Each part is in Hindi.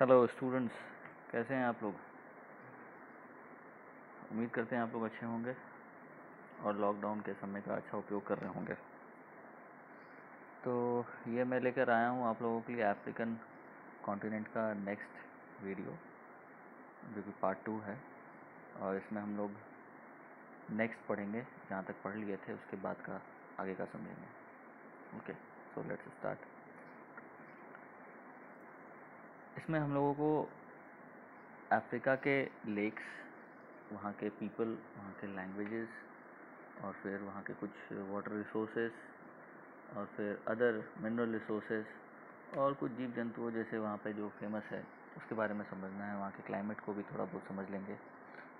हेलो स्टूडेंट्स, कैसे हैं आप लोग। उम्मीद करते हैं आप लोग अच्छे होंगे और लॉकडाउन के समय का अच्छा उपयोग कर रहे होंगे। तो ये मैं लेकर आया हूँ आप लोगों के लिए अफ्रीकन कॉन्टिनेंट का नेक्स्ट वीडियो, जो कि पार्ट 2 है। और इसमें हम लोग नेक्स्ट पढ़ेंगे, जहाँ तक पढ़ लिए थे उसके बाद का आगे का समझेंगे। Okay, so let's start. इसमें हम लोगों को अफ्रीका के लेक्स, वहाँ के पीपल, वहाँ के लैंग्वेजेस, और फिर वहाँ के कुछ वाटर रिसोर्सेस, और फिर अदर मिनरल रिसोर्सेस, और कुछ जीव जंतुओं जैसे वहाँ पे जो फेमस है उसके बारे में समझना है। वहाँ के क्लाइमेट को भी थोड़ा बहुत समझ लेंगे,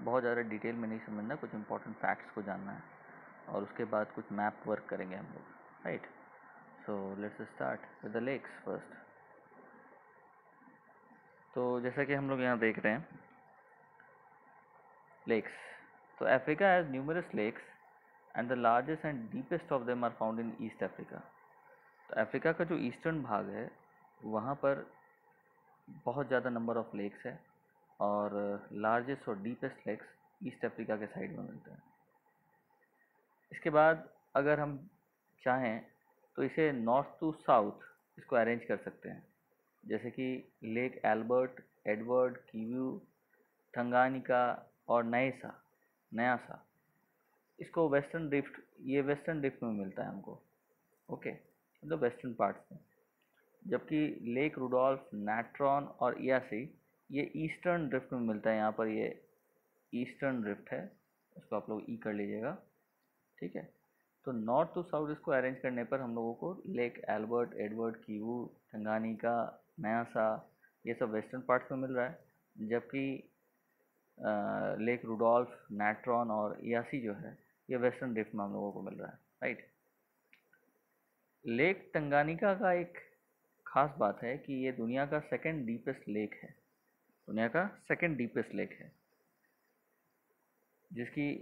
बहुत ज़्यादा डिटेल में नहीं समझना, कुछ इंपॉर्टेंट फैक्ट्स को जानना है। और उसके बाद कुछ मैप वर्क करेंगे हम लोग, right. So let's start with the lakes first. तो जैसा कि हम लोग यहाँ देख रहे हैं लेक्स, तो Africa has numerous lakes and the largest and deepest of them are found in East Africa. तो अफ्रीका का जो ईस्टर्न भाग है वहाँ पर बहुत ज़्यादा नंबर ऑफ लेक्स है, और लार्जेस्ट और डीपेस्ट लेक्स ईस्ट अफ्रीका के साइड में मिलते हैं। इसके बाद अगर हम चाहें तो इसे नॉर्थ टू साउथ इसको अरेंज कर सकते हैं, जैसे कि लेक एल्बर्ट, एडवर्ड, कीव्यू, टंगानिका और नयासा। इसको वेस्टर्न ड्रिफ्ट, ये वेस्टर्न ड्रिफ्ट में मिलता है हमको, ओके, मतलब वेस्टर्न पार्ट्स में। जबकि लेक रुडोल्फ, नैट्रॉन और इयासी ये ईस्टर्न ड्रिफ्ट में मिलता है। यहाँ पर ये ईस्टर्न ड्रिफ्ट है, इसको आप लोग ई कर लीजिएगा, ठीक है। तो नॉर्थ टू साउथ इसको अरेंज करने पर हम लोगों को lake Albert, Edward, Kivu, Tanganyika, Nyasa ये सब वेस्टर्न पार्ट्स में मिल रहा है, जबकि लेक रुडोल्फ, नैट्रॉन और इयासी जो है ये वेस्टर्न ड्रिफ्ट में हम लोगों को मिल रहा है, राइट। लेक टंगानिका का एक खास बात है कि ये दुनिया का सेकंड डीपेस्ट लेक है, दुनिया का सेकंड डीपेस्ट लेक है, जिसकी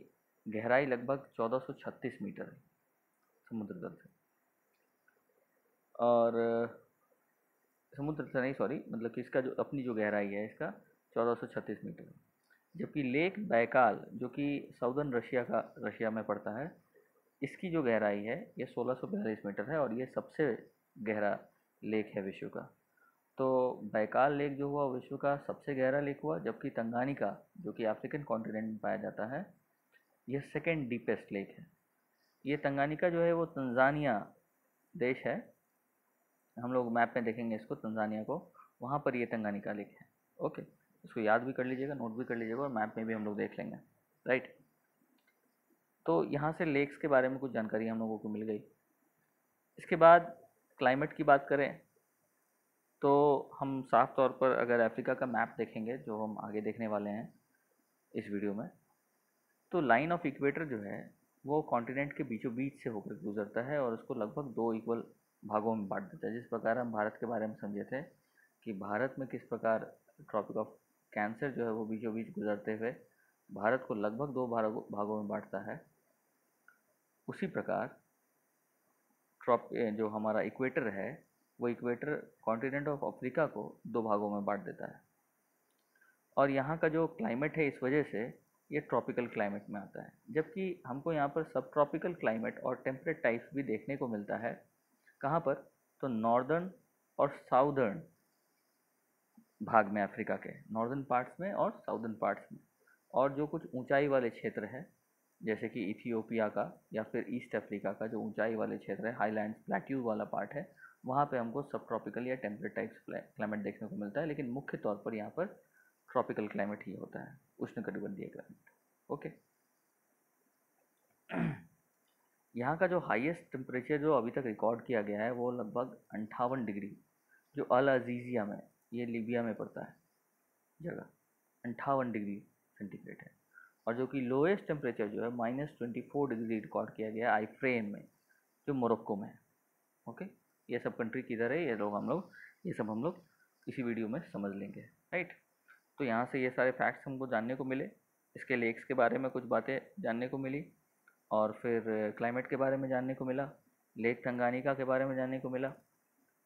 गहराई लगभग 1436 मीटर है समुद्र तल से। और समुद्र से नहीं, सॉरी, मतलब कि इसका जो अपनी जो गहराई है इसका 1436 मीटर है। जबकि लेक बैकाल, जो कि साउदर्न रशिया में पड़ता है, इसकी जो गहराई है ये 1642 मीटर है, और ये सबसे गहरा लेक है विश्व का। तो बैकाल लेक जो हुआ विश्व का सबसे गहरा लेक हुआ, जबकि तंगानिका, जो कि अफ्रीकन कॉन्टिनेंट में पाया जाता है, यह सेकेंड डीपेस्ट लेक है। ये तंगानिका जो है वो तंजानिया देश है, हम लोग मैप में देखेंगे इसको, तंजानिया को, वहाँ पर ये तंगानिका लेक है, ओके। इसको याद भी कर लीजिएगा, नोट भी कर लीजिएगा, और मैप में भी हम लोग देख लेंगे, राइट। तो यहाँ से लेक्स के बारे में कुछ जानकारी हम लोगों को मिल गई। इसके बाद क्लाइमेट की बात करें तो हम साफ तौर पर अगर अफ्रीका का मैप देखेंगे, जो हम आगे देखने वाले हैं इस वीडियो में, तो लाइन ऑफ इक्वेटर जो है वो कॉन्टिनेंट के बीचों बीच से होकर गुजरता है, और उसको लगभग 2 इक्वल भागों में बांट देता है। जिस प्रकार हम भारत के बारे में समझे थे कि भारत में किस प्रकार ट्रॉपिक ऑफ कैंसर जो है वो बीचों बीच गुजरते हुए भारत को लगभग 2 भागों में बांटता है, उसी प्रकार जो हमारा इक्वेटर है वो इक्वेटर कॉन्टिनेंट ऑफ अफ्रीका को 2 भागों में बांट देता है। और यहाँ का जो क्लाइमेट है इस वजह से ये ट्रॉपिकल क्लाइमेट में आता है, जबकि हमको यहाँ पर सब ट्रॉपिकल क्लाइमेट और टेम्परेट टाइप्स भी देखने को मिलता है। कहाँ पर? तो नॉर्दर्न और साउदर्न भाग में, अफ्रीका के नॉर्दर्न पार्ट्स में और साउदर्न पार्ट्स में। और जो कुछ ऊंचाई वाले क्षेत्र है, जैसे कि इथियोपिया का या फिर ईस्ट अफ्रीका का जो ऊंचाई वाले क्षेत्र है, हाईलैंड्स, प्लेट्यू वाला पार्ट है, वहाँ पे हमको सब ट्रॉपिकल या टेम्परेट टाइप्स क्लाइमेट देखने को मिलता है। लेकिन मुख्य तौर पर यहाँ पर ट्रॉपिकल क्लाइमेट ही होता है, उष्णकटिबंधीय क्लाइमेट, ओके। यहाँ का जो हाईएस्ट टेम्परेचर जो अभी तक रिकॉर्ड किया गया है वो लगभग 58 डिग्री, जो अल अजीज़िया में, ये लीबिया में पड़ता है जगह, 58 डिग्री सेंटीग्रेड है। और जो कि लोएस्ट टेम्परेचर जो है -24 डिग्री रिकॉर्ड किया गया है आइफ्रेम में, जो मोरक्को में है, ओके। ये सब कंट्री किधर है, ये सब हम लोग इसी वीडियो में समझ लेंगे, राइट। तो यहाँ से ये सारे फैक्ट्स हमको जानने को मिले, इसके लेक्स के बारे में कुछ बातें जानने को मिली, और फिर क्लाइमेट के बारे में जानने को मिला, लेक तंगानिका के बारे में जानने को मिला,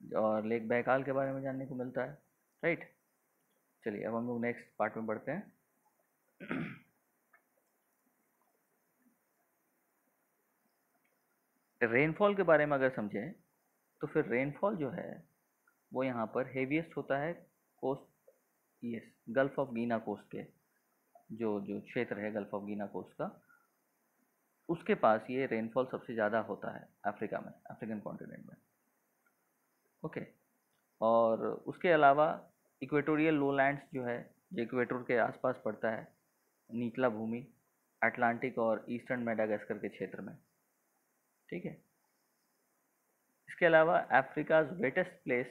और लेक बैकाल के बारे में जानने को मिलता है, राइट। चलिए अब हम लोग नेक्स्ट पार्ट में बढ़ते हैं। रेनफॉल के बारे में अगर समझें तो फिर रेनफॉल जो है वो यहाँ पर हेवीएस्ट होता है कोस्ट, यस, गल्फ ऑफ गिना कोस्ट के, जो जो क्षेत्र है गल्फ ऑफ गिना कोस्ट का, उसके पास ये रेनफॉल सबसे ज़्यादा होता है अफ्रीका में, अफ्रीकन कॉन्टिनेंट में। ओके, और उसके अलावा इक्वेटोरियल लोलैंड्स जो है, जो इक्वेटर के आसपास पड़ता है, निचला भूमि अटलांटिक और ईस्टर्न मेडागास्कर के क्षेत्र में, ठीक है। इसके अलावा अफ्रीकाज वेटेस्ट प्लेस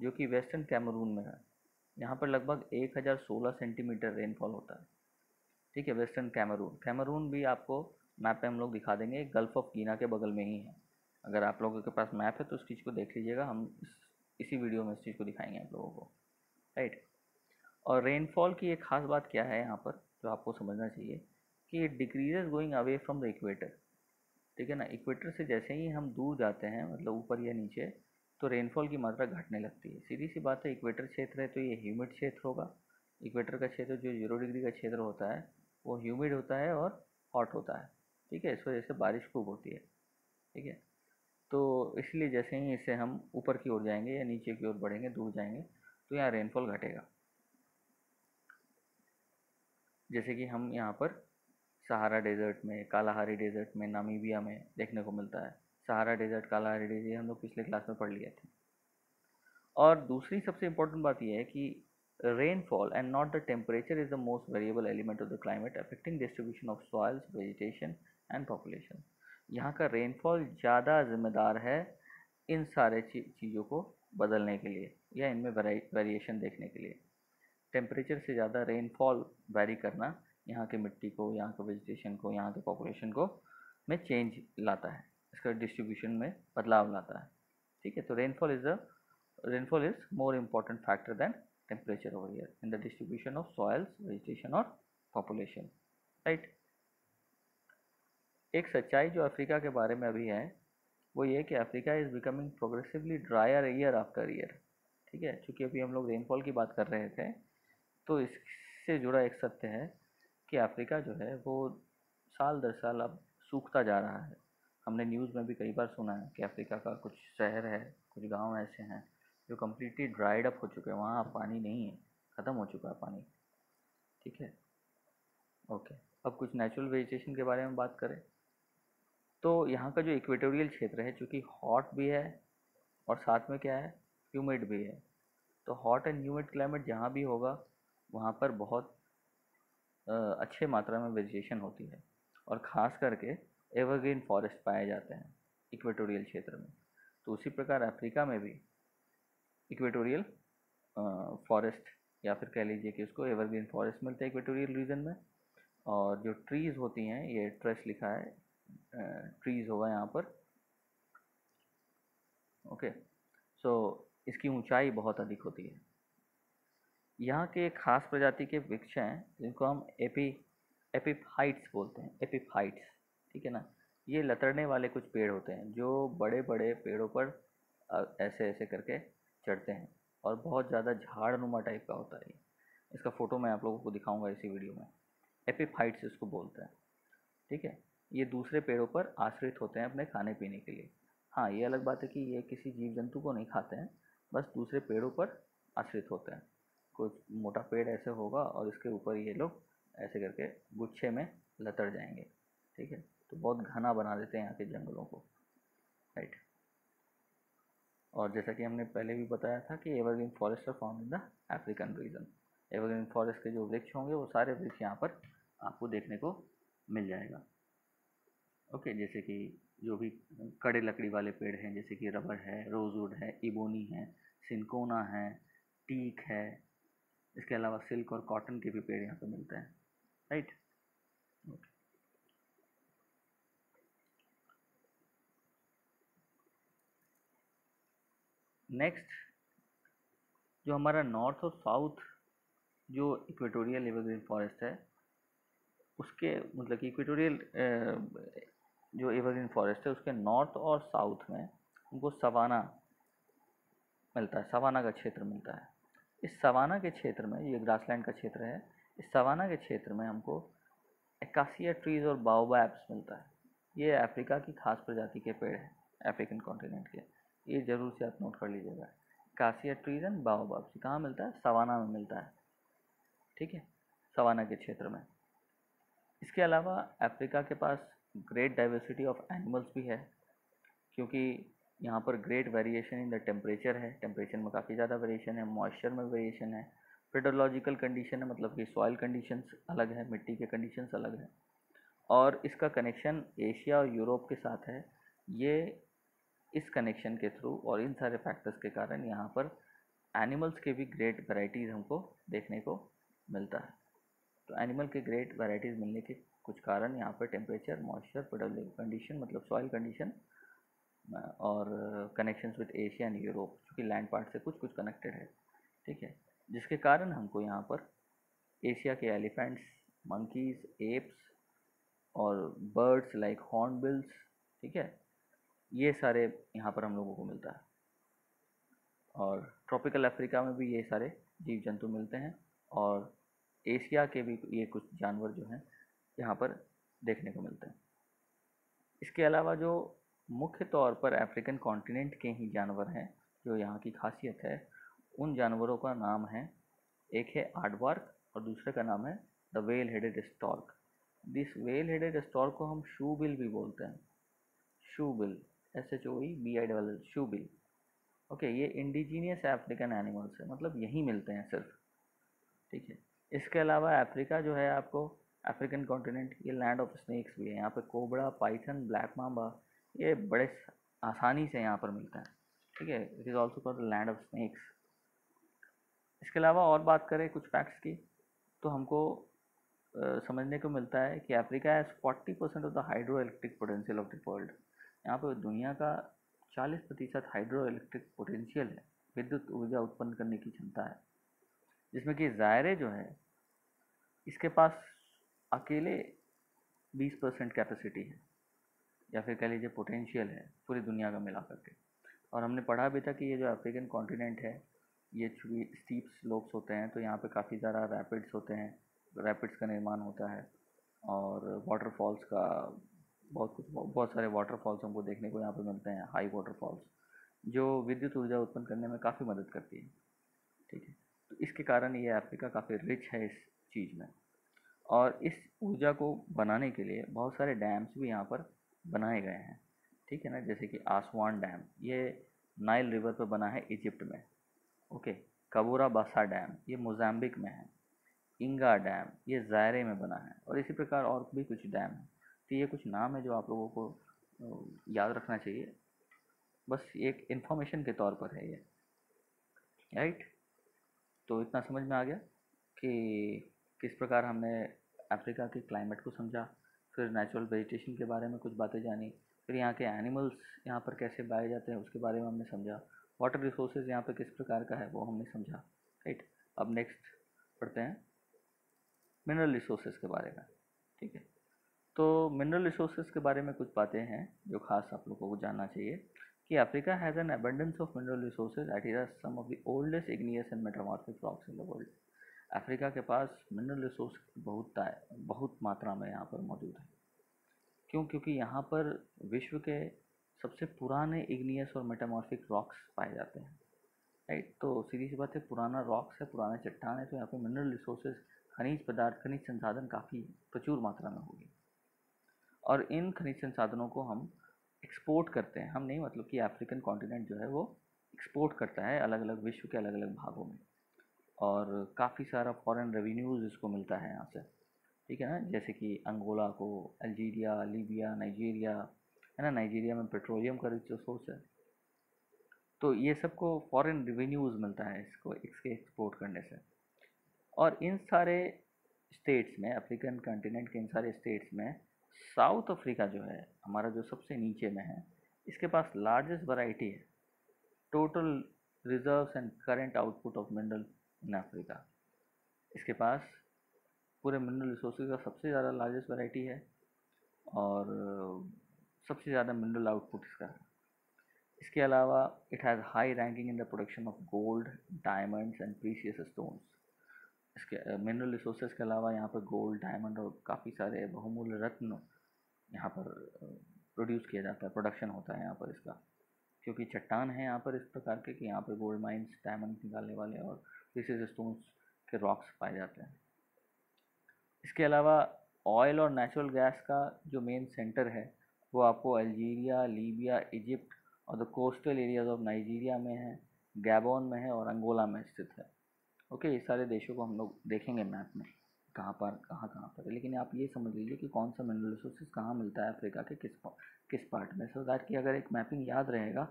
जो कि वेस्टर्न कैमरून में है, यहाँ पर लगभग 1016 सेंटीमीटर रेनफॉल होता है, ठीक है। वेस्टर्न कैमरून, कैमरून भी आपको मैप पे हम लोग दिखा देंगे, गल्फ ऑफ गिना के बगल में ही है। अगर आप लोगों के पास मैप है तो उस चीज़ को देख लीजिएगा, हम इसी वीडियो में इस चीज़ को दिखाएंगे आप लोगों को, राइट। और रेनफॉल की एक खास बात क्या है यहाँ पर जो आपको समझना चाहिए कि it decreases going away from the equator, ठीक है ना। इक्वेटर से जैसे ही हम दूर जाते हैं, मतलब ऊपर या नीचे, तो रेनफॉल की मात्रा घटने लगती है। सीधी सी बात है, इक्वेटर क्षेत्र है तो ये ह्यूमिड क्षेत्र होगा। इक्वेटर का क्षेत्र जो 0 डिग्री का क्षेत्र होता है वो ह्यूमिड होता है और हॉट होता है, ठीक है। इस वजह से बारिश खूब होती है, ठीक है। तो इसलिए जैसे ही इससे हम ऊपर की ओर जाएंगे या नीचे की ओर बढ़ेंगे, दूर जाएंगे, तो यहाँ रेनफॉल घटेगा। जैसे कि हम यहाँ पर सहारा डेजर्ट में, कालाहारी डेजर्ट में, नामीबिया में देखने को मिलता है। सहारा डेजर्ट, कालाहारी डेजर्ट हम लोग पिछले क्लास में पढ़ लिए थे। और दूसरी सबसे इम्पोर्टेंट बात यह है कि rainfall and not the temperature is the most variable element of the climate affecting distribution of soils, vegetation and population. यहाँ का रेनफॉल ज़्यादा जिम्मेदार है इन सारे चीज़ों को बदलने के लिए या इनमें वेरिएशन देखने के लिए। टेम्परेचर से ज़्यादा रेनफॉल वेरी करना यहाँ की मिट्टी को, यहाँ के वेजिटेशन को, यहाँ के पॉपुलेशन को में चेंज लाता है, इसका डिस्ट्रीब्यूशन में बदलाव लाता है, ठीक है। तो rainfall is more important factor than temperature over here in the distribution of soils, vegetation और पॉपुलेशन, राइट। एक सच्चाई जो अफ्रीका के बारे में अभी है वो ये कि Africa is becoming progressively dryer year after year, ठीक है। चूँकि अभी हम लोग रेनफॉल की बात कर रहे थे तो इससे जुड़ा एक सत्य है कि अफ्रीका जो है वो साल दर साल अब सूखता जा रहा है। हमने न्यूज़ में भी कई बार सुना है कि अफ्रीका का कुछ शहर है, कुछ गांव ऐसे हैं जो कम्प्लीटली ड्राइड अप हो चुके हैं, वहाँ अब पानी नहीं है, ख़त्म हो चुका है पानी, ठीक है। ओके, अब कुछ नेचुरल वेजिटेशन के बारे में बात करें तो यहाँ का जो इक्वेटोरियल क्षेत्र है, चूँकि हॉट भी है और साथ में क्या है, ह्यूमिड भी है, तो हॉट एंड ह्यूमिड क्लाइमेट जहाँ भी होगा वहाँ पर बहुत अच्छे मात्रा में वेजिटेशन होती है और ख़ास करके एवरग्रीन फॉरेस्ट पाए जाते हैं इक्वेटोरियल क्षेत्र में। तो उसी प्रकार अफ्रीका में भी इक्वेटोरियल फॉरेस्ट या फिर कह लीजिए कि उसको एवरग्रीन फॉरेस्ट मिलते हैं इक्वेटोरियल रीजन में। और जो ट्रीज़ होती हैं, ये ट्रेस लिखा है, ट्रीज़ होगा यहाँ पर, ओके। सो इसकी ऊंचाई बहुत अधिक होती है। यहाँ के एक खास प्रजाति के वृक्ष हैं जिनको हम एपिफाइट्स बोलते हैं, एपिफाइट्स, ठीक है ना। ये लतड़ने वाले कुछ पेड़ होते हैं जो बड़े बड़े पेड़ों पर ऐसे ऐसे करके चढ़ते हैं और बहुत ज़्यादा झाड़नुमा टाइप का होता है। इसका फ़ोटो मैं आप लोगों को दिखाऊंगा इसी वीडियो में। एपिफाइट्स इसको बोलते हैं, ठीक है। ये दूसरे पेड़ों पर आश्रित होते हैं अपने खाने पीने के लिए। हाँ, ये अलग बात है कि ये किसी जीव जंतु को नहीं खाते हैं, बस दूसरे पेड़ों पर आश्रित होते हैं। कोई मोटा पेड़ ऐसे होगा और इसके ऊपर ये लोग ऐसे करके गुच्छे में लतड़ जाएंगे, ठीक है। तो बहुत घना बना देते हैं यहाँ के जंगलों को, राइट। और जैसा कि हमने पहले भी बताया था कि evergreen forest are found in the African region. Evergreen forest के जो वृक्ष होंगे वो सारे वृक्ष यहाँ पर आपको देखने को मिल जाएगा, ओके। जैसे कि जो भी कड़े लकड़ी वाले पेड़ हैं, जैसे कि रबर है, रोजवुड है, इबोनी है, सिंकोना है, टीक है। इसके अलावा सिल्क और कॉटन के भी पेड़ यहाँ पे मिलते हैं, राइट। नेक्स्ट जो हमारा नॉर्थ और साउथ जो इक्वेटोरियल एवरग्रीन फॉरेस्ट है उसके, मतलब कि इक्वेटोरियल जो एवरग्रीन फॉरेस्ट है उसके नॉर्थ और साउथ में उनको सवाना मिलता है, सवाना का क्षेत्र मिलता है। इस सवाना के क्षेत्र में, ये ग्रासलैंड का क्षेत्र है, इस सवाना के क्षेत्र में हमको एकासिया ट्रीज और बाओबैब्स मिलता है। ये अफ्रीका की खास प्रजाति के पेड़ हैं, अफ्रीकन कॉन्टिनेंट के। ये जरूर से आप नोट कर लीजिएगा, एकासिया ट्रीज एंड बाओबैब्स। कहाँ मिलता है? सवाना में मिलता है, ठीक है, सवाना के क्षेत्र में। इसके अलावा अफ्रीका के पास ग्रेट डाइवर्सिटी ऑफ एनिमल्स भी है, क्योंकि यहाँ पर great variation in the temperature है, टेम्परेचर में काफ़ी ज़्यादा वेरिएशन है, मॉइस्चर में वेरिएशन है, पेडोलॉजिकल कंडीशन है, मतलब कि सॉइल कंडीशंस अलग है, मिट्टी के कंडीशंस अलग है, और इसका कनेक्शन एशिया और यूरोप के साथ है। ये इस कनेक्शन के थ्रू और इन सारे फैक्टर्स के कारण यहाँ पर एनिमल्स के भी ग्रेट वैरायटीज़ हमको देखने को मिलता है। तो एनिमल के ग्रेट वैरायटीज़ मिलने के कुछ कारण यहाँ पर टेम्परेचर, मॉइस्चर, पेडोलॉजिकल कंडीशन मतलब सॉइल कंडीशन, और connections with Asia and Europe, क्योंकि लैंड पार्ट से कुछ कुछ कनेक्टेड है, ठीक है, जिसके कारण हमको यहाँ पर एशिया के एलिफेंट्स, मंकीज़, एप्स और बर्ड्स लाइक हॉर्नबिल्स, ठीक है, ये सारे यहाँ पर हम लोगों को मिलता है। और ट्रॉपिकल अफ्रीका में भी ये सारे जीव जंतु मिलते हैं, और एशिया के भी ये कुछ जानवर जो हैं यहाँ पर देखने को मिलते हैं। इसके अलावा जो मुख्य तौर पर अफ्रीकन कॉन्टिनेंट के ही जानवर हैं, जो यहाँ की खासियत है, उन जानवरों का नाम है, एक है आर्टवार्क और दूसरे का नाम है the well headed stork. This well headed stork को हम शूबिल भी बोलते हैं, शूबिल, SHOEBILL, शूबिल। ओके, ये इंडिजीनियस अफ्रीकन एनिमल्स है, मतलब यहीं मिलते हैं सिर्फ, ठीक है। इसके अलावा अफ्रीका जो है आपको, अफ्रीकन कॉन्टिनेंट, ये लैंड ऑफ स्नेक्स भी है। यहाँ पे कोबरा, पाइथन, ब्लैक माम्बा, ये बड़े आसानी से यहाँ पर मिलता है, ठीक है। It is also called land of snakes. इसके अलावा और बात करें कुछ फैक्ट्स की, तो हमको समझने को मिलता है कि Africa has 40% of the hydro electric potential of the world. यहाँ पर दुनिया का 40% हाइड्रो इलेक्ट्रिक पोटेंशियल है, विद्युत ऊर्जा उत्पन्न करने की क्षमता है, जिसमें कि ज़ायरे जो है इसके पास अकेले 20% कैपेसिटी है, या फिर कह लीजिए पोटेंशियल है पूरी दुनिया का मिला करके। और हमने पढ़ा भी था कि ये जो अफ्रीकन कॉन्टिनेंट है, ये चूँकि स्टीप स्लोप्स होते हैं, तो यहाँ पे काफ़ी ज़्यादा रैपिड्स होते हैं, रैपिड्स का निर्माण होता है, और वाटरफॉल्स का बहुत सारे वाटरफॉल्स हमको देखने को यहाँ पे मिलते हैं, हाई वाटरफॉल्स, जो विद्युत ऊर्जा उत्पन्न करने में काफ़ी मदद करती है, ठीक है। तो इसके कारण ये अफ्रीका काफ़ी रिच है इस चीज़ में। और इस ऊर्जा को बनाने के लिए बहुत सारे डैम्स भी यहाँ पर बनाए गए हैं, ठीक है ना, जैसे कि आसवान डैम, ये नाइल रिवर पर बना है इजिप्ट में, ओके। कबूरा बासा डैम, ये मोज़ाम्बिक में है। इंगा डैम, ये ज़ायरे में बना है, और इसी प्रकार और भी कुछ डैम हैं। तो ये कुछ नाम है जो आप लोगों को याद रखना चाहिए, बस एक इन्फॉर्मेशन के तौर पर है ये, राइट। तो इतना समझ में आ गया कि किस प्रकार हमने अफ्रीका के क्लाइमेट को समझा, फिर नेचुरल वेजिटेशन के बारे में कुछ बातें जानी, फिर यहाँ के एनिमल्स यहाँ पर कैसे पाए जाते हैं उसके बारे में हमने समझा, वाटर रिसोर्सेज यहाँ पर किस प्रकार का है वो हमने समझा, राइट। अब नेक्स्ट पढ़ते हैं मिनरल रिसोर्सेज के बारे में, ठीक है। तो मिनरल रिसोर्सेज के बारे में कुछ बातें हैं जो खास आप लोगों को जानना चाहिए, कि Africa has an abundance of mineral resources it is some of the oldest igneous and metamorphic rocks in the world. Africa के पास मिनरल रिसोर्स बहुत मात्रा में यहाँ पर मौजूद है। क्यों? क्योंकि यहाँ पर विश्व के सबसे पुराने इग्नियस और मेटामॉर्फिक रॉक्स पाए जाते हैं, राइट। तो सीधी सी बात है, पुराना रॉक्स है, पुराने चट्टान है, तो यहाँ पर मिनरल रिसोर्सेज, खनिज पदार्थ, खनिज संसाधन काफ़ी प्रचुर मात्रा में होगी। और इन खनिज संसाधनों को हम एक्सपोर्ट करते हैं, हम नहीं, मतलब कि अफ्रीकन कॉन्टिनेंट जो है वो एक्सपोर्ट करता है अलग अलग विश्व के अलग अलग भागों में, और काफ़ी सारा फॉरेन रेवेन्यूज़ इसको मिलता है यहाँ से, ठीक है ना। जैसे कि अंगोला को, अल्जीरिया, लीबिया, नाइजीरिया, है ना, नाइजीरिया में पेट्रोलियम का रिच सोर्स है, तो ये सबको फॉरेन रेवेन्यूज़ मिलता है इसको, इसके एक्सपोर्ट करने से। और इन सारे स्टेट्स में, अफ्रीकन कॉन्टिनेंट के इन सारे स्टेट्स में, साउथ अफ्रीका जो है हमारा, जो सबसे नीचे में है, इसके पास लार्जेस्ट वैरायटी है total reserves and current output of mineral in Africa. इसके पास पूरे मिनरल रिसोर्सेज का सबसे ज़्यादा लार्जेस्ट वैरायटी है, और सबसे ज़्यादा मिनरल आउटपुट इसका है। इसके अलावा it has high ranking in the production of gold, diamonds and precious stones. इसके मिनरल रिसोर्सेज के अलावा यहाँ पर गोल्ड, डायमंड और काफ़ी सारे बहुमूल्य रत्न यहाँ पर प्रोड्यूस किया जाता है, प्रोडक्शन होता है यहाँ पर इसका, क्योंकि चट्टान है यहाँ पर इस प्रकार के कि यहाँ पर गोल्ड माइंस, डायमंड निकालने वाले और प्रीशियस स्टोन्स के रॉक्स पाए जाते हैं। इसके अलावा ऑयल और नेचुरल गैस का जो मेन सेंटर है वो आपको अल्जीरिया, लीबिया, इजिप्ट और the coastal areas of Nigeria में है, गैबोन में है और अंगोला में स्थित है। ओके, ये सारे देशों को हम लोग देखेंगे मैप में कहाँ पर है, लेकिन आप ये समझ लीजिए कि कौन सा मिनरल रिसोर्सेज कहाँ मिलता है अफ्रीका के किस पार्ट में, सो दैट कि अगर एक मैपिंग याद रहेगा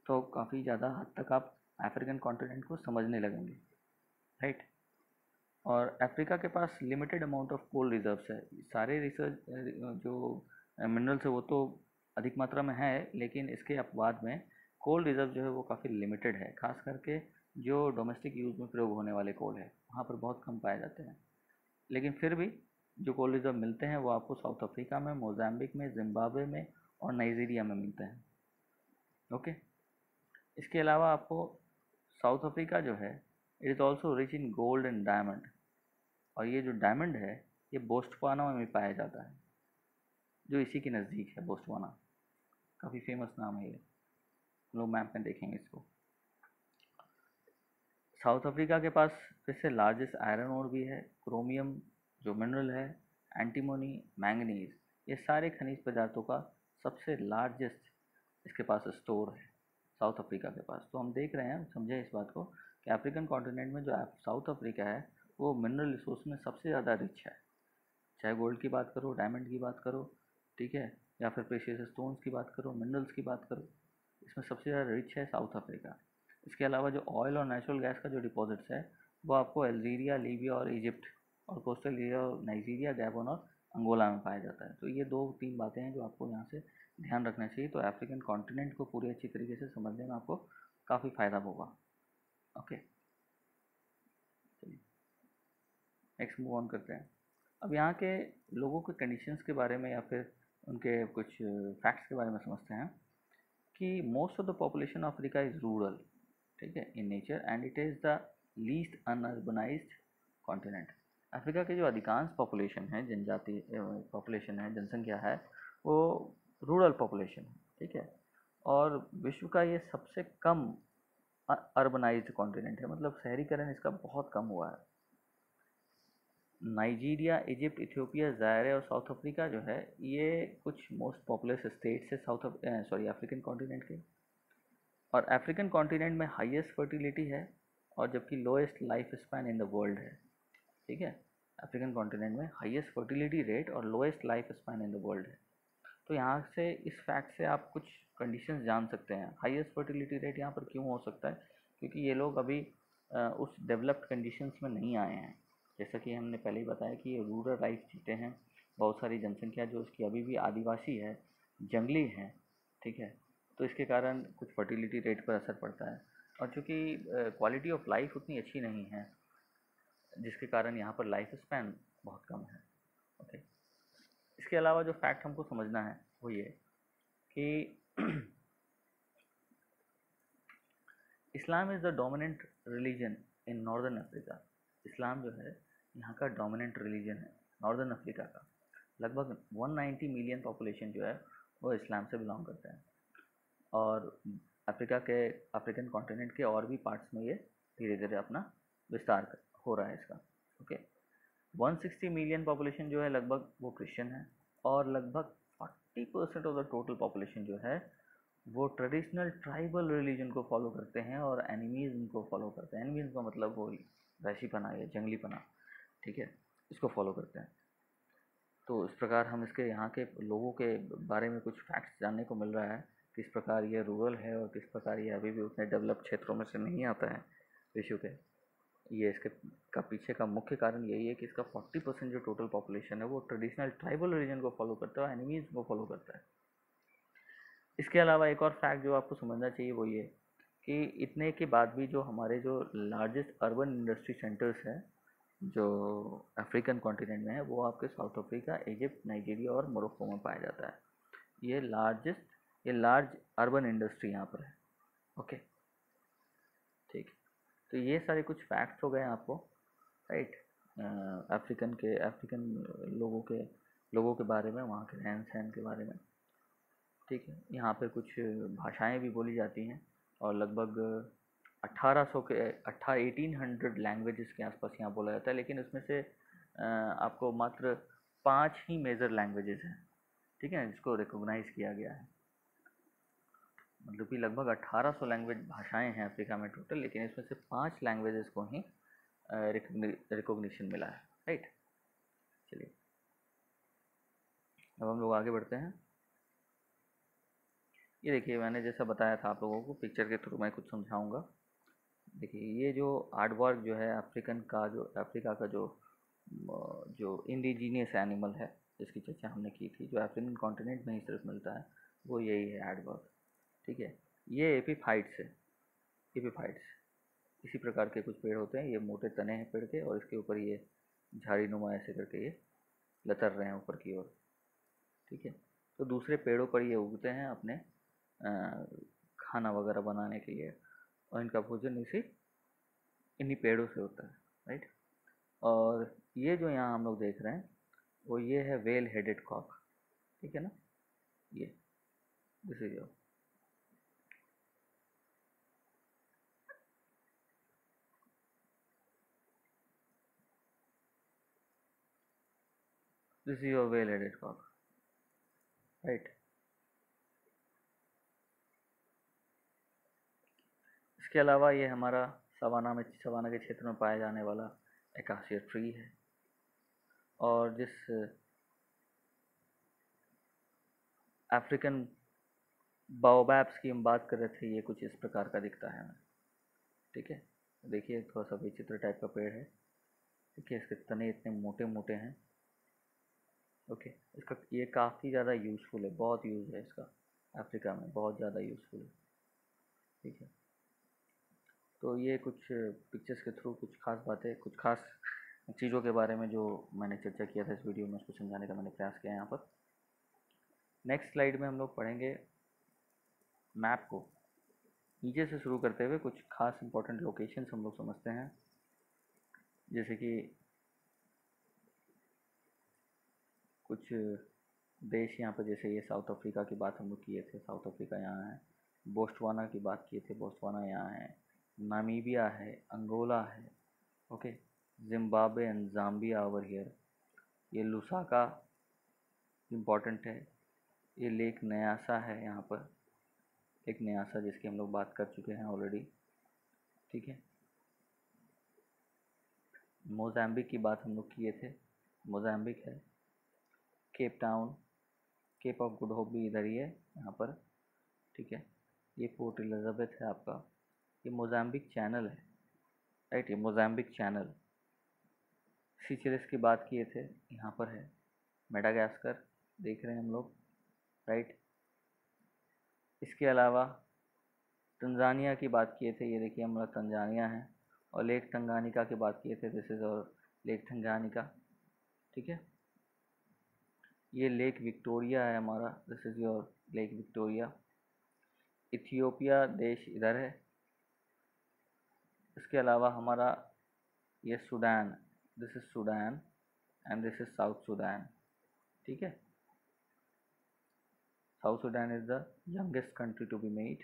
तो काफ़ी ज़्यादा हद तक आप अफ्रीकन कॉन्टिनेंट को समझने लगेंगे, राइट। और अफ्रीका के पास limited amount of coal reserves है। सारे रिसर्च जो मिनरल्स है वो तो अधिक मात्रा में है, लेकिन इसके अपवाद में कोल रिजर्व जो है वो काफ़ी लिमिटेड है, खास करके जो डोमेस्टिक यूज़ में प्रयोग होने वाले कोल है वहाँ पर बहुत कम पाए जाते हैं। लेकिन फिर भी जो कोल रिजर्व मिलते हैं वो आपको साउथ अफ्रीका में, मोज़ाम्बिक में, जिम्बाब्वे में और नाइजीरिया में मिलते हैं। ओके, इसके अलावा आपको साउथ अफ्रीका जो है it is also rich in gold and diamond, और ये जो डायमंड है ये बोस्टवाना में भी पाया जाता है, जो इसी के नज़दीक है। बोस्टवाना काफ़ी फेमस नाम है, ये लोग मैप में देखेंगे इसको। साउथ अफ्रीका के पास फिर से लार्जेस्ट आयरन ओर भी है, क्रोमियम जो मिनरल है, एंटीमोनी, मैंगनीज, ये सारे खनिज पदार्थों का सबसे लार्जेस्ट इसके पास स्टोर है साउथ अफ्रीका के पास। तो हम देख रहे हैं, समझे इस बात को कि अफ्रीकन कॉन्टिनेंट में जो साउथ अफ्रीका है वो मिनरल रिसोर्स में सबसे ज़्यादा रिच है, चाहे गोल्ड की बात करो, डायमंड की बात करो, ठीक है, या फिर प्रेशियस स्टोन्स की बात करो, मिनरल्स की बात करो, इसमें सबसे ज़्यादा रिच है साउथ अफ्रीका। इसके अलावा जो ऑयल और नेचुरल गैस का जो डिपॉजिट्स है वो आपको अल्जीरिया, लीबिया और इजिप्ट और कोस्टल एरिया और नाइजीरिया, गैबोन और अंगोला में पाया जाता है। तो ये 2-3 बातें हैं जो आपको यहाँ से ध्यान रखना चाहिए, तो अफ्रीकन कॉन्टिनेंट को पूरी अच्छी तरीके से समझने में आपको काफ़ी फ़ायदा होगा। ओके, चलिए नेक्स्ट मूव ऑन करते हैं। अब यहाँ के लोगों के कंडीशंस के बारे में या फिर उनके कुछ फैक्ट्स के बारे में समझते हैं कि most of the population of Africa is rural, ठीक है, in nature, and it is the least unurbanised continent. Africa के जो अधिकांश पॉपुलेशन है, जनजाति पॉपुलेशन है, जनसंख्या है, वो रूरल पॉपुलेशन है, ठीक है, और विश्व का ये सबसे कम अर्बनाइज्ड कॉन्टिनेंट है, मतलब शहरीकरण इसका बहुत कम हुआ है। नाइजीरिया, इजिप्ट, इथियोपिया, ज़ायरे और साउथ अफ्रीका जो है ये कुछ मोस्ट पॉपुलस स्टेट्स है अफ्रीकन कॉन्टिनेंट के, और अफ्रीकन कॉन्टिनेंट में हाईएस्ट फर्टिलिटी है और जबकि lowest life span in the world है, ठीक है। अफ्रीकन कॉन्टिनेंट में हाईएस्ट फर्टिलिटी रेट और lowest life span in the world है। तो यहाँ से इस फैक्ट से आप कुछ कंडीशंस जान सकते हैं। हाईएस्ट फर्टिलिटी रेट यहाँ पर क्यों हो सकता है, क्योंकि ये लोग अभी उस डेवलप्ड कंडीशंस में नहीं आए हैं। जैसा कि हमने पहले ही बताया कि ये रूरल लाइफ जीते हैं, बहुत सारी जनसंख्या जो इसकी अभी भी आदिवासी है, जंगली है, ठीक है, तो इसके कारण कुछ फर्टिलिटी रेट पर असर पड़ता है, और चूँकि क्वालिटी ऑफ लाइफ उतनी अच्छी नहीं है जिसके कारण यहाँ पर लाइफ स्पैन बहुत कम है। ओके, इसके अलावा जो फैक्ट हमको समझना है वो ये कि Islam is the dominant religion in northern Africa. इस्लाम जो है यहाँ का डोमिनेंट रिलीजन है नॉर्दर्न अफ्रीका का। लगभग 190 मिलियन पॉपुलेशन जो है वो इस्लाम से बिलोंग करते हैं, और अफ्रीकन कॉन्टिनेंट के और भी पार्ट्स में ये धीरे धीरे अपना विस्तार हो रहा है इसका। ओके, 160 मिलियन पॉपुलेशन जो है लगभग वो क्रिश्चियन है, और लगभग 40% ऑफ द टोटल पॉपुलेशन जो है वो ट्रेडिशनल ट्राइबल रिलीजन को फॉलो करते हैं और एनिमीज़ को फॉलो करते हैं। एनिमीज़ का मतलब वो वैशीपना या जंगलीपना, ठीक है, इसको फॉलो करते हैं। तो इस प्रकार हम इसके यहाँ के लोगों के बारे में कुछ फैक्ट्स जानने को मिल रहा है, किस प्रकार ये रूरल है और किस प्रकार ये अभी भी उतने डेवलप क्षेत्रों में से नहीं आता है विश्व के। ये इसके का पीछे का मुख्य कारण यही है कि इसका 40% जो टोटल पॉपुलेशन है वो ट्रेडिशनल ट्राइबल रिलीजन को फॉलो करता है और एनिमीज़ को फॉलो करता है। इसके अलावा एक और फैक्ट जो आपको समझना चाहिए वो ये कि इतने के बाद भी जो हमारे जो लार्जेस्ट अर्बन इंडस्ट्री सेंटर्स हैं जो अफ्रीकन कॉन्टिनेंट में है वो आपके साउथ अफ्रीका, इजिप्ट, नाइजीरिया और मोरक्को में पाया जाता है। ये लार्जेस्ट ये लार्ज अर्बन इंडस्ट्री यहाँ पर है। ओके, ठीक। तो ये सारे कुछ फैक्ट्स हो गए आपको, राइट, अफ्रीकन लोगों के बारे में, वहाँ के रहन सहन के बारे में। ठीक है, यहाँ पे कुछ भाषाएं भी बोली जाती हैं और लगभग 1800 के 1800 लैंग्वेजेस के आसपास यहाँ बोला जाता है, लेकिन उसमें से आपको मात्र 5 ही मेजर लैंग्वेजेस हैं, ठीक है, जिसको रिकॉग्नाइज किया गया है। मतलब कि लगभग 1800 लैंग्वेज भाषाएं हैं अफ्रीका में टोटल, लेकिन इसमें से 5 लैंग्वेजेस को ही रिकॉग्निशन मिला है, राइट। चलिए अब हम लोग आगे बढ़ते हैं। ये देखिए, मैंने जैसा बताया था आप लोगों को, पिक्चर के थ्रू मैं कुछ समझाऊंगा। देखिए, ये जो आर्ट वर्क जो है अफ्रीका का जो इंडिजीनियस एनिमल है, जिसकी चर्चा हमने की थी, जो अफ्रीकन कॉन्टिनेंट में ही सिर्फ मिलता है, वो यही है आर्ट वर्क। ठीक है, ये एपीफाइट्स है। एपीफाइट्स इसी प्रकार के कुछ पेड़ होते हैं, ये मोटे तने हैं पेड़ के, और इसके ऊपर ये झाड़ी नुमा ऐसे करके ये लतर रहे हैं ऊपर की ओर। ठीक है, तो दूसरे पेड़ों पर ये उगते हैं अपने खाना वगैरह बनाने के लिए, और इनका भोजन इन्हीं पेड़ों से होता है, राइट। और ये जो यहाँ हम लोग देख रहे हैं वो ये है वेल हेडेड कॉक, ठीक है ना, ये this is your well headed cock, right. इसके अलावा ये हमारा सवाना के क्षेत्र में पाया जाने वाला एकासिया ट्री है, और जिस अफ्रीकन बाओबैब्स की हम बात कर रहे थे, ये कुछ इस प्रकार का दिखता है हमें। ठीक है, देखिए थोड़ा सा विचित्र टाइप का पेड़ है। देखिए इसके तने इतने मोटे मोटे हैं। ओके, इसका ये काफ़ी ज़्यादा यूज़फुल है, बहुत यूज़ है इसका अफ्रीका में, बहुत ज़्यादा यूज़फुल है। ठीक है, तो ये कुछ पिक्चर्स के थ्रू कुछ खास बातें, कुछ खास चीज़ों के बारे में जो मैंने चर्चा किया था इस वीडियो में, उसको समझाने का मैंने प्रयास किया यहाँ पर। नेक्स्ट स्लाइड में हम लोग पढ़ेंगे मैप को नीचे से शुरू करते हुए कुछ खास इंपॉर्टेंट लोकेशंस हम लोग समझते हैं, जैसे कि कुछ देश यहाँ पर, जैसे ये साउथ अफ्रीका की बात हम लोग किए थे, साउथ अफ्रीका यहाँ है। बोस्टवाना की बात किए थे, बोस्टवाना यहाँ है। नामीबिया है, अंगोला है, okay. Zimbabwe and Zambia over here. ये लुसाका इम्पॉर्टेंट है। ये लेक न्यासा है यहाँ पर, लेक न्यासा, जिसकी हम लोग बात कर चुके हैं ऑलरेडी। ठीक है, मोज़ाम्बिक की बात हम लोग किए थे, मोज़ाम्बिक है। Cape Town, Cape of Good Hope भी इधर ही है यहाँ पर। ठीक है, ये पोर्ट एलिजाबेथ है आपका। ये मोज़ाम्बिक चैनल है, राइट, ये मोज़ाम्बिक चैनल। सीचेल्स की बात किए थे, यहाँ पर है। मेडागास्कर देख रहे हैं हम लोग, राइट। इसके अलावा तंजानिया की बात किए थे, ये देखिए हमारा तंजानिया है। और लेक टंगानिका की बात किए थे, दिस इज़ और लेक टंगानिका। ठीक है, ये लेक विक्टोरिया है हमारा, this is your Lake Victoria. Ethiopia देश इधर है। इसके अलावा हमारा ये Sudan, this is Sudan and this is South Sudan. ठीक है, South Sudan is the youngest country to be made.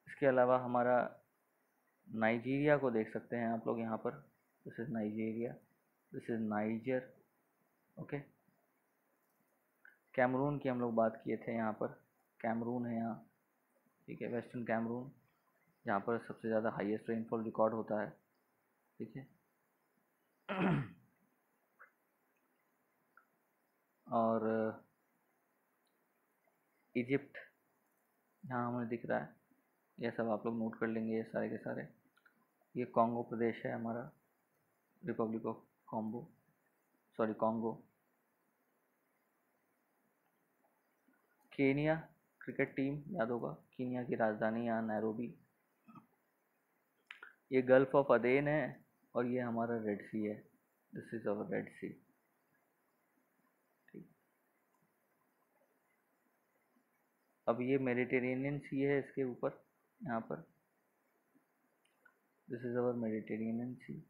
इसके अलावा हमारा नाइजीरिया को देख सकते हैं आप लोग यहाँ पर, this is Nigeria, this is Niger, okay. Cameroon की हम लोग बात किए थे, यहाँ पर कैमरून है यहाँ। ठीक है, वेस्टर्न कैमरून, जहाँ पर सबसे ज़्यादा हाईएस्ट रेनफॉल रिकॉर्ड होता है। ठीक है और इजिप्ट यहाँ हमें दिख रहा है, ये सब आप लोग नोट कर लेंगे, ये सारे के सारे। ये कॉन्गो प्रदेश है हमारा, Republic of Congo. Kenya cricket team याद होगा, केनिया की राजधानी यहाँ नैरोबी। ये गल्फ ऑफ अदेन है, और ये हमारा रेड सी है, दिस इज अवर रेड सी। ठीक, अब ये मेडिटेरेनियन सी है इसके ऊपर, यहाँ पर this is our Mediterranean Sea.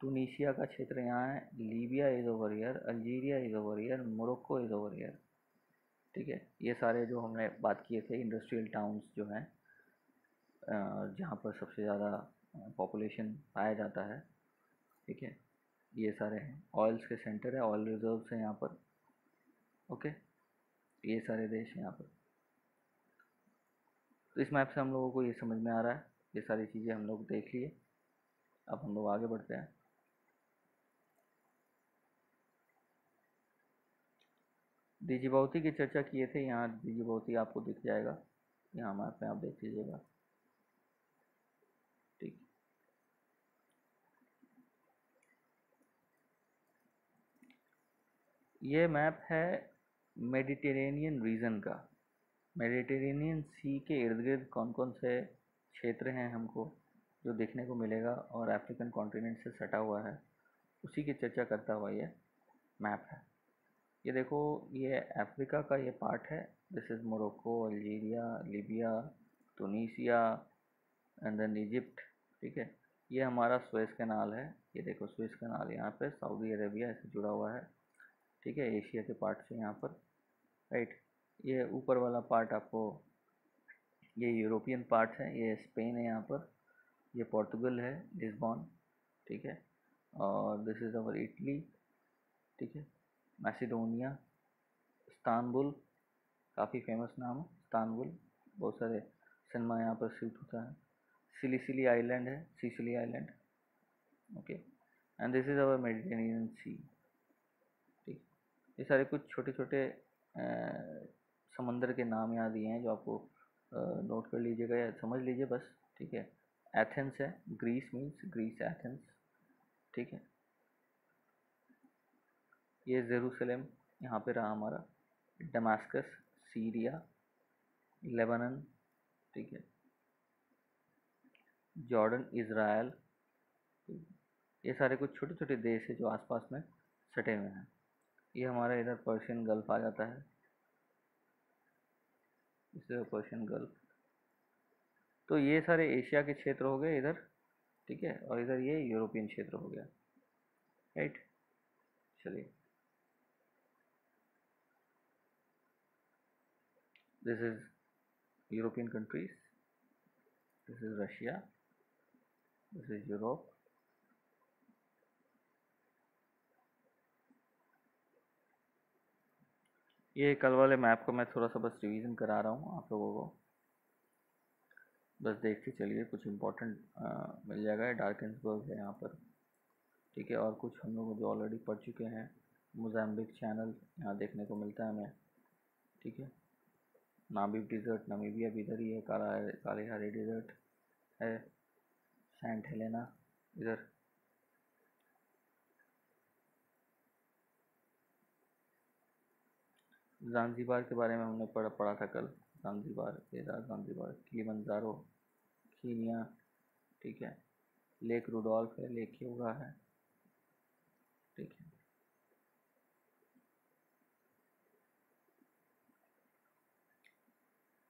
Tunisia का क्षेत्र यहाँ है, Libya is over here, Algeria is over here, Morocco is over here. ठीक है, ये सारे जो हमने बात किए थे इंडस्ट्रियल टाउन्स जो हैं, जहाँ पर सबसे ज़्यादा पॉपुलेशन पाया जाता है। ठीक है, ये सारे हैं, ऑयल्स के सेंटर है, ऑयल रिजर्व्स हैं यहाँ पर। ओके, ये सारे देश हैं यहाँ पर। तो इस मैप से हम लोगों को ये समझ में आ रहा है, ये सारी चीज़ें हम लोग देख लिए। अब हम लोग आगे बढ़ते हैं। डिजिबाउती की चर्चा किए थे, यहाँ डिजिबाउती आपको दिख जाएगा, यहाँ मैप में आप देख लीजिएगा। ठीक, ये मैप है मेडिटेरेनियन रीजन का। मेडिटेरेनियन सी के इर्द गिर्द कौन कौन से क्षेत्र हैं हमको जो देखने को मिलेगा, और अफ्रीकन कॉन्टिनेंट से सटा हुआ है, उसी की चर्चा करता हुआ ये मैप है। ये देखो, ये अफ्रीका का ये पार्ट है। This is Morocco, Algeria, Libya, Tunisia and then Egypt. ठीक है, ये हमारा स्वेज कैनाल है। ये देखो स्वेज कैनाल यहाँ पे सऊदी अरेबिया से जुड़ा हुआ है। ठीक है, एशिया के पार्ट से यहाँ पर, राइट। ये ऊपर वाला पार्ट आपको, ये यूरोपियन पार्ट है, ये स्पेन है यहाँ पर, ये पोर्तुगल है, लिस्बॉन। ठीक है, और दिस इज़ अवर इटली। ठीक है, मैसिडोनिया, इस्तांबुल, काफ़ी फेमस नाम है इस्तांबुल, बहुत सारे सिनेमा यहाँ पर शूट होता है। सिलिसिली आइलैंड है, Sicily island. Okay, and this is our Mediterranean sea. ठीक, ये सारे कुछ छोटे छोटे समंदर के नाम यहाँ दिए हैं जो आपको नोट कर लीजिएगा या समझ लीजिए बस। ठीक है, एथेंस है, ग्रीस मीन्स ग्रीस एथेंस। ठीक है, ये जेरूसलम यहाँ पे रहा हमारा, डमास्कस सीरिया, लेबनन। ठीक है, जॉर्डन इज़राइल। ये सारे कुछ छोटे छोटे देश है जो आसपास में सटे हुए हैं। ये हमारा इधर पर्शियन गल्फ आ जाता है, इसे पर्शियन गल्फ। तो ये सारे एशिया के क्षेत्र हो गए इधर। ठीक है, और इधर ये यूरोपियन क्षेत्र हो गया, राइट। चलिए, this is European countries, this is Russia, this is Europe. ये कल वाले मैप को मैं थोड़ा सा बस रिवीजन करा रहा हूँ आप लोगों को, बस देखते चलिए, कुछ इम्पोर्टेंट मिल जाएगा। डार्केंसबर्ग है यहाँ पर। ठीक है, और कुछ हम लोग जो ऑलरेडी पढ़ चुके हैं, मोज़ाम्बिक चैनल यहाँ देखने को मिलता है हमें। ठीक है, नामीब डिज़र्ट, नामीबिया भी इधर ही है, कालिहारी डिज़र्ट है, सेंट हेलेना इधर। ज़ांज़ीबार के बारे में हमने पढ़ा था कल। ज़ांज़ीबार, ये रहा ज़ांज़ीबार, किलिमंजारो, कीनिया। ठीक है, लेक रुडोल्फ है, लेक योगा है। ठीक है,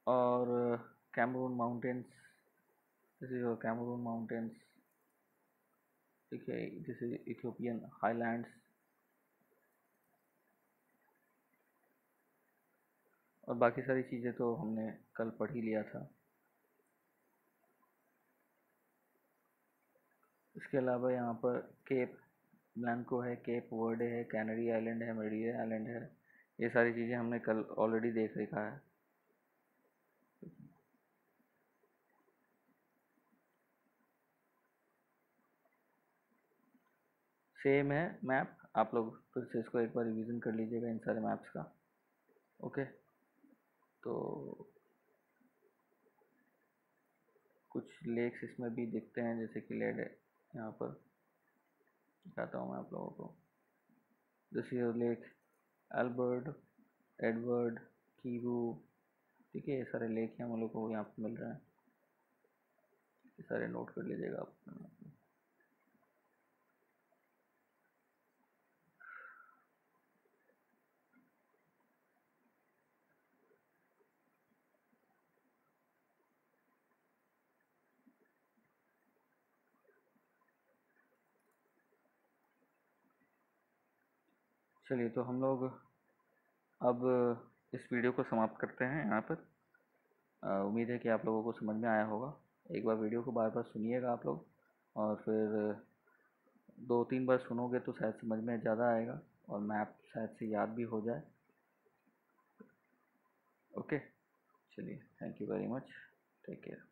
और Cameroon Mountains, this is Cameroon Mountains. ठीक है, दिस इज इथियोपियन हाईलैंड्स, और बाकी सारी चीज़ें तो हमने कल पढ़ ही लिया था। इसके अलावा यहाँ पर केप ब्लैंको है, केप वर्डे है, कैनरी आइलैंड है, मेडीरे आइलैंड है। ये सारी चीज़ें हमने कल ऑलरेडी देख रखा है। सेम है मैप, आप लोग फिर से इसको एक बार रिवीजन कर लीजिएगा इन सारे मैप्स का। ओके, तो कुछ लेक्स इसमें भी दिखते हैं, जैसे कि लेड है यहाँ पर, दिखाता हूँ मैं आप लोगों को। This is lake Albert, Edward, Kivu. ठीक है, ये सारे लेक हैं हम लोग को यहाँ पर मिल रहे हैं, ये सारे नोट कर लीजिएगा आप। चलिए, तो हम लोग अब इस वीडियो को समाप्त करते हैं यहाँ पर। उम्मीद है कि आप लोगों को समझ में आया होगा। एक बार वीडियो को बार बार सुनिएगा आप लोग, और फिर 2-3 बार सुनोगे तो शायद समझ में ज़्यादा आएगा और मैप शायद से याद भी हो जाए। ओके, चलिए, thank you very much, take care.